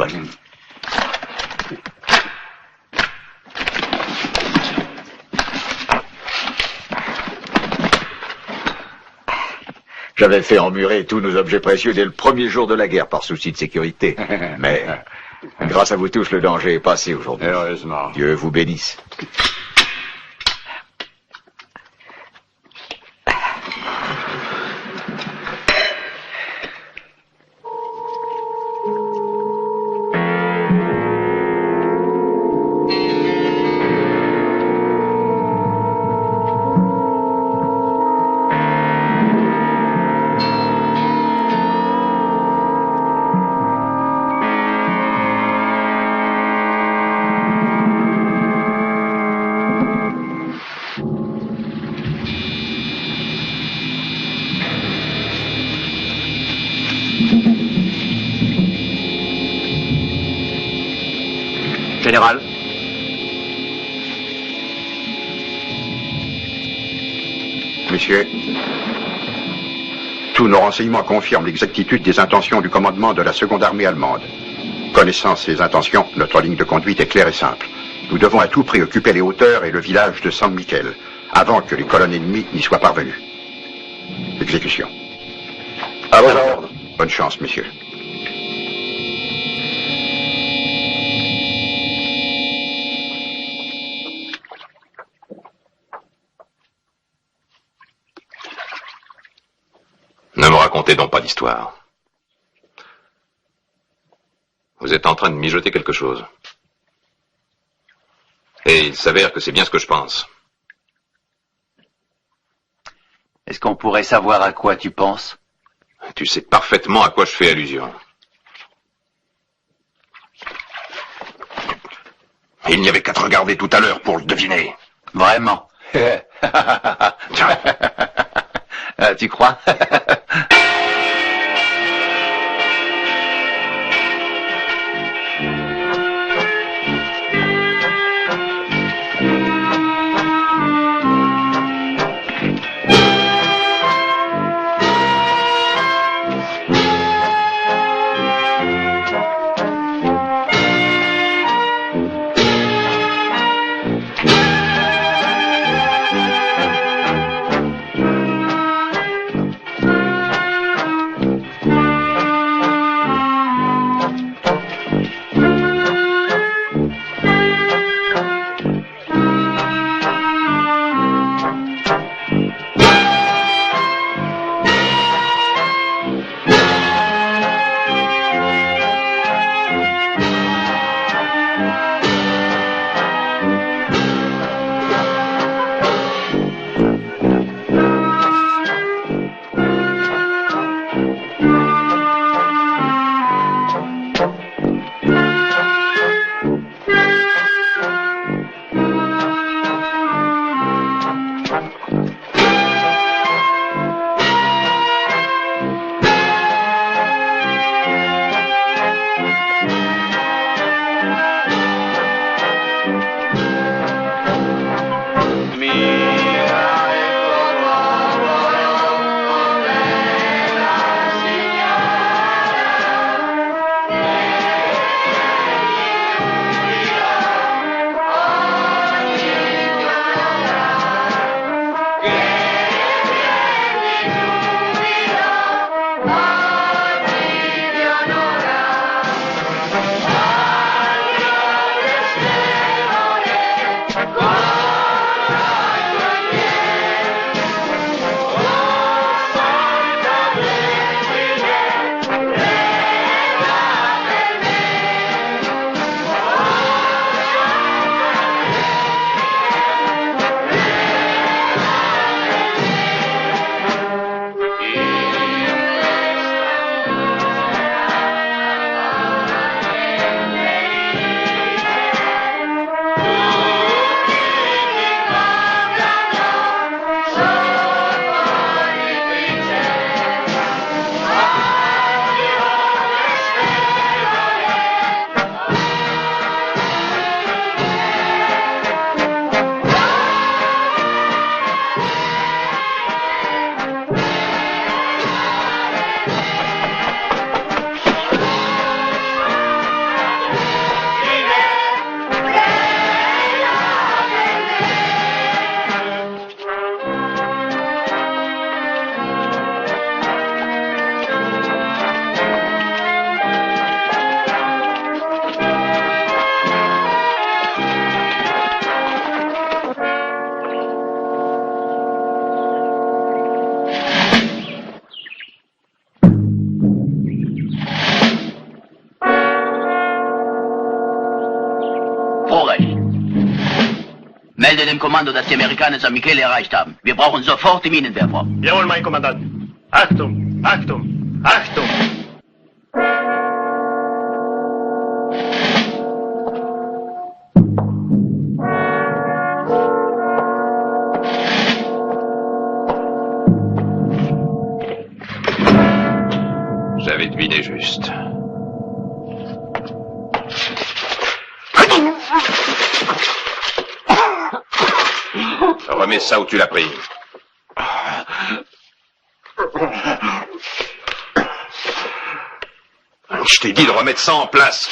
bonne. J'avais fait emmurer tous nos objets précieux dès le premier jour de la guerre par souci de sécurité. Mais, grâce à vous tous, le danger est passé aujourd'hui. Heureusement. Dieu vous bénisse. Général. Messieurs, tous nos renseignements confirment l'exactitude des intentions du commandement de la seconde armée allemande. Connaissant ces intentions, notre ligne de conduite est claire et simple. Nous devons à tout prix occuper les hauteurs et le village de San Michel, avant que les colonnes ennemies n'y soient parvenues. Exécution. À vos ordres. Bonne chance, messieurs. Ne me racontez donc pas d'histoire. Vous êtes en train de mijoter quelque chose. Et il s'avère que c'est bien ce que je pense. Est-ce qu'on pourrait savoir à quoi tu penses? Tu sais parfaitement à quoi je fais allusion. Il n'y avait qu'à te regarder tout à l'heure pour le deviner. Vraiment? Tu crois? Melde dem Kommando, dass die Amerikaner San Michele erreicht haben. Wir brauchen sofort die Minenwerfer. Jawohl, mein Kommandant. Achtung, Achtung, Achtung! J'avais deviné juste. Remets ça où tu l'as pris. Je t'ai dit de remettre ça en place.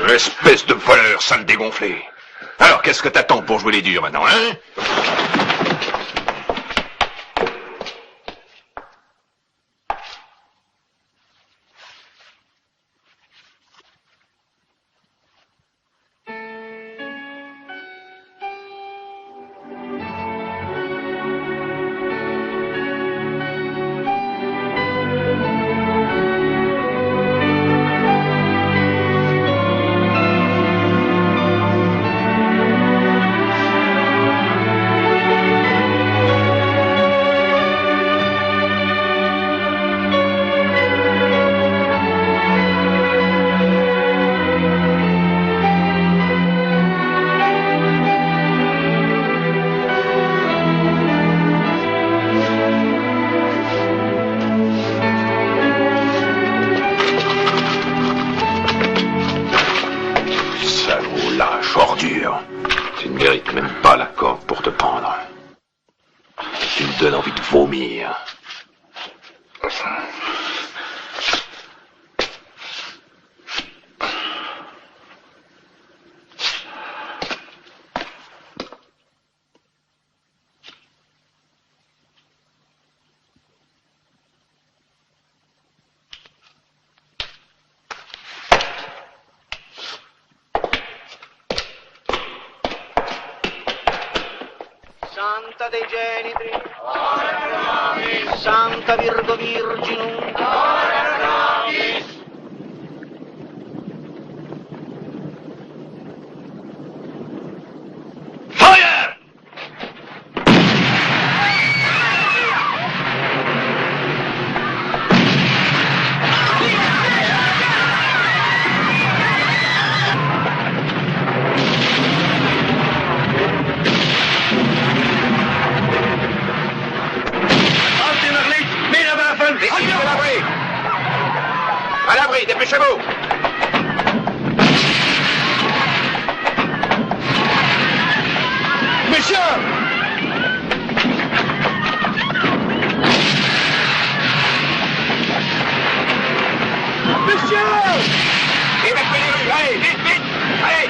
Espèce de voleur, sale dégonflé. Alors, qu'est-ce que t'attends pour jouer les durs maintenant, hein? Ordure. Tu ne mérites même pas la corde pour te pendre. Tu me donnes envie de vomir. Santa dei Genitri, Santa Virgo Virginum, Feuer! À l'abri, dépêchez-vous! Monsieur! Monsieur! Évacuez les rues, allez, vite, vite! Allez!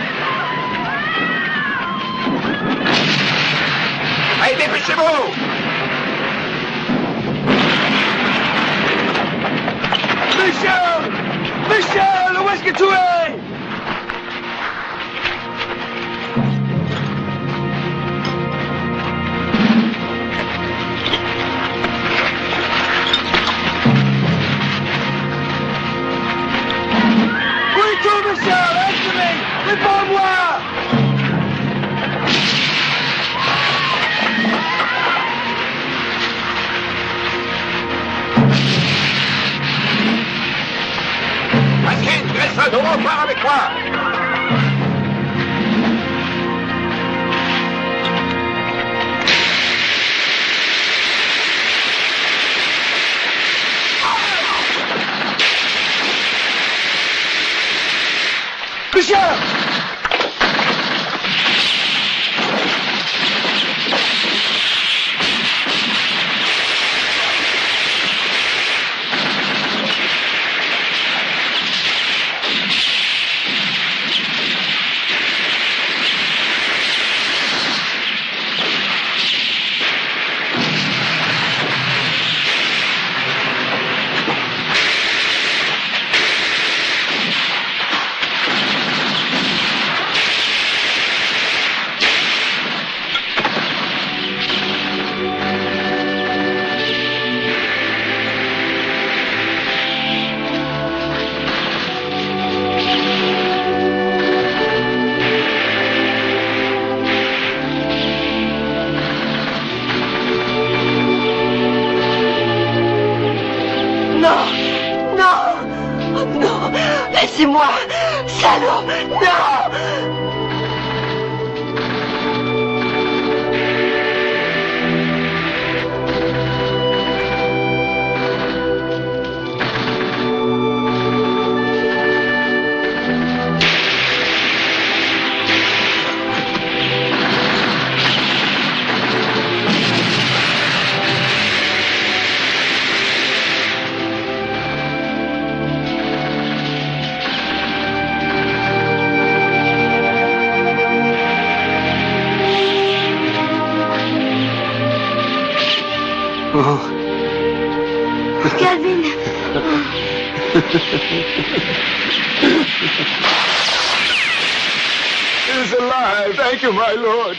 Allez, dépêchez-vous! Michel! Michel, où est-ce que tu es? Où es-tu, Michel? Aide-moi! Réponds-moi! Grayson, on repart avec moi! Michel! salaud! Non! Calvin. He's alive. Thank you, my lord.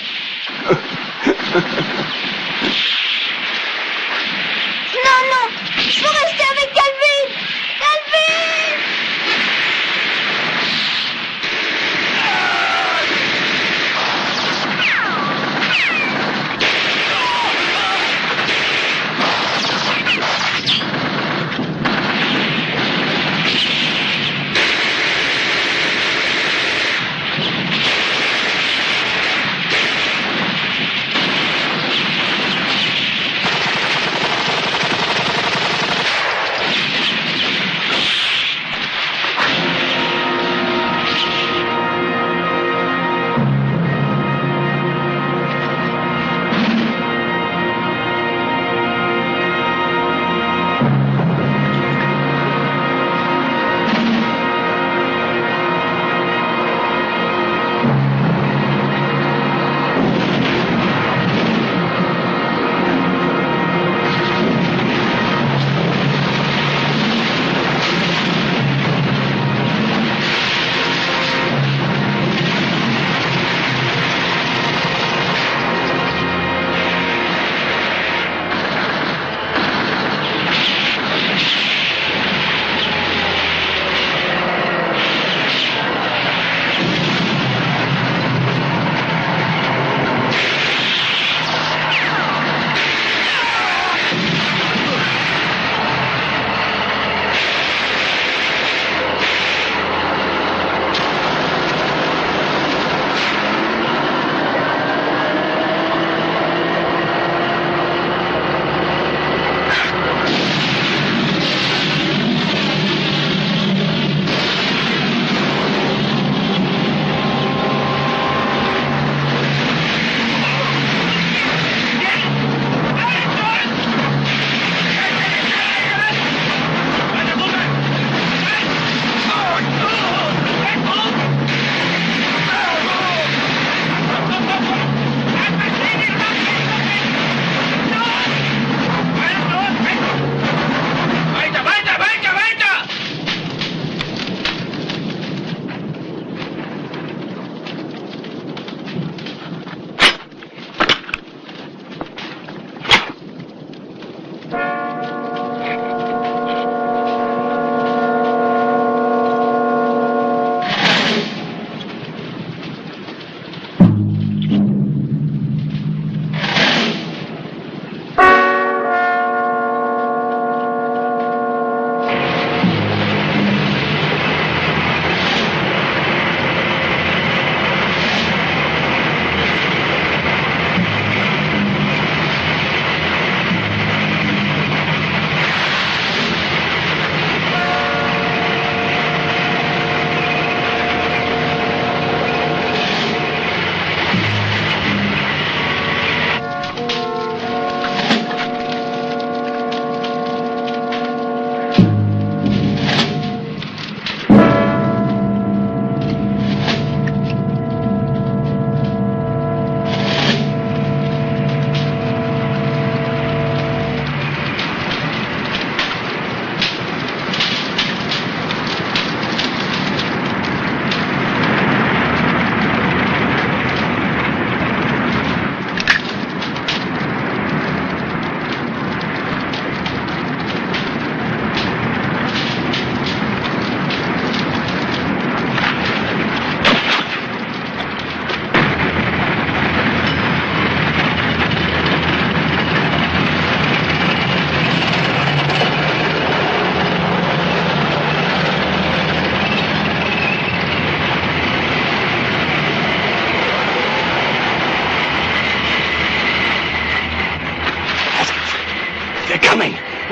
Non, non, je veux rester avec Calvin. Calvin!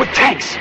with tanks.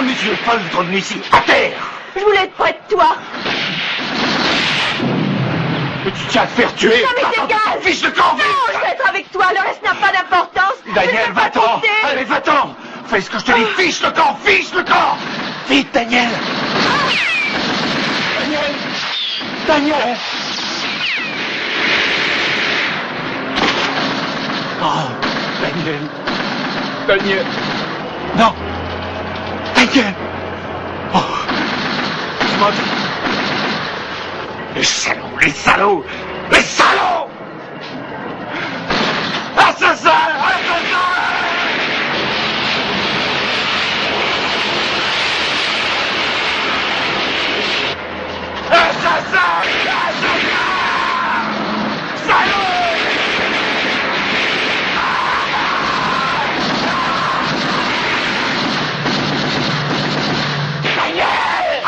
Monsieur Foltre, ici, à terre! Je voulais être près de toi. Mais tu tiens à te faire tuer! Non mais c'est égal! Fiche le camp! Non, je vais être avec toi, le reste n'a pas d'importance! Daniel, va-t'en! Allez, va-t'en! Fais ce que je te dis! Fiche le camp! Fiche le camp! Vite, Daniel! Daniel! Daniel! Oh, Daniel! Daniel! Non! Daniel! Oh! Dis-moi... Les salauds! Les salauds! Les salauds! Assassin! Assassin! Assassin! Assassin! Salauds! Daniel!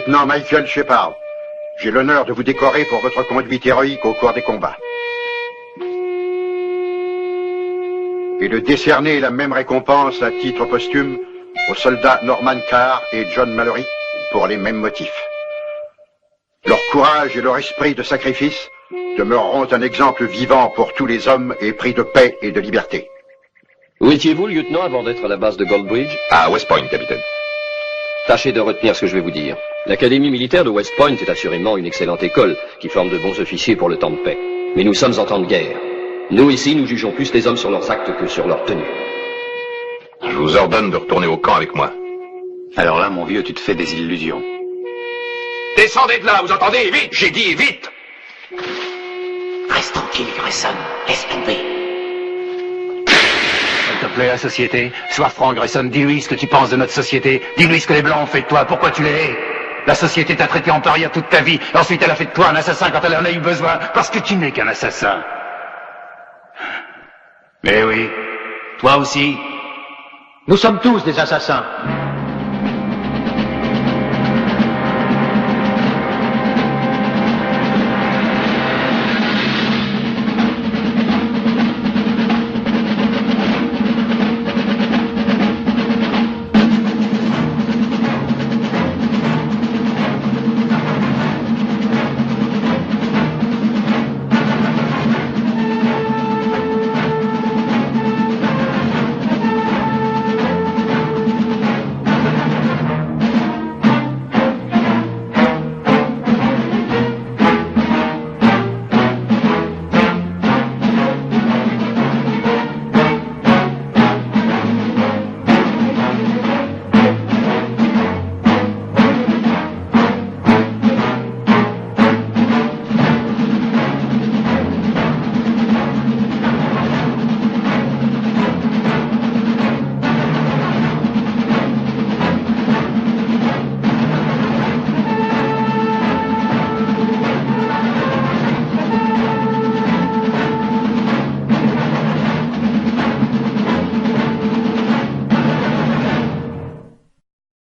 Lieutenant Michael Shepard, j'ai l'honneur de vous décorer pour votre conduite héroïque au cours des combats. Et de décerner la même récompense à titre posthume aux soldats Norman Carr et John Mallory pour les mêmes motifs. Leur courage et leur esprit de sacrifice demeureront un exemple vivant pour tous les hommes épris de paix et de liberté. Où étiez-vous, lieutenant, avant d'être à la base de Goldbridge? À West Point, capitaine. Tâchez de retenir ce que je vais vous dire. L'Académie militaire de West Point est assurément une excellente école qui forme de bons officiers pour le temps de paix. Mais nous sommes en temps de guerre. Nous, ici, nous jugeons plus les hommes sur leurs actes que sur leur tenue. Je vous ordonne de retourner au camp avec moi. Alors là, mon vieux, tu te fais des illusions. Descendez de là, vous entendez? Vite, j'ai dit, vite! Reste tranquille, Grayson. Laisse tomber. S'il te plaît, la société. Sois franc, Grayson. Dis-lui ce que tu penses de notre société. Dis-lui ce que les Blancs ont fait de toi. Pourquoi tu les hais? La société t'a traité en paria toute ta vie. Ensuite, elle a fait de toi un assassin quand elle en a eu besoin. Parce que tu n'es qu'un assassin. Mais oui. Toi aussi. Nous sommes tous des assassins.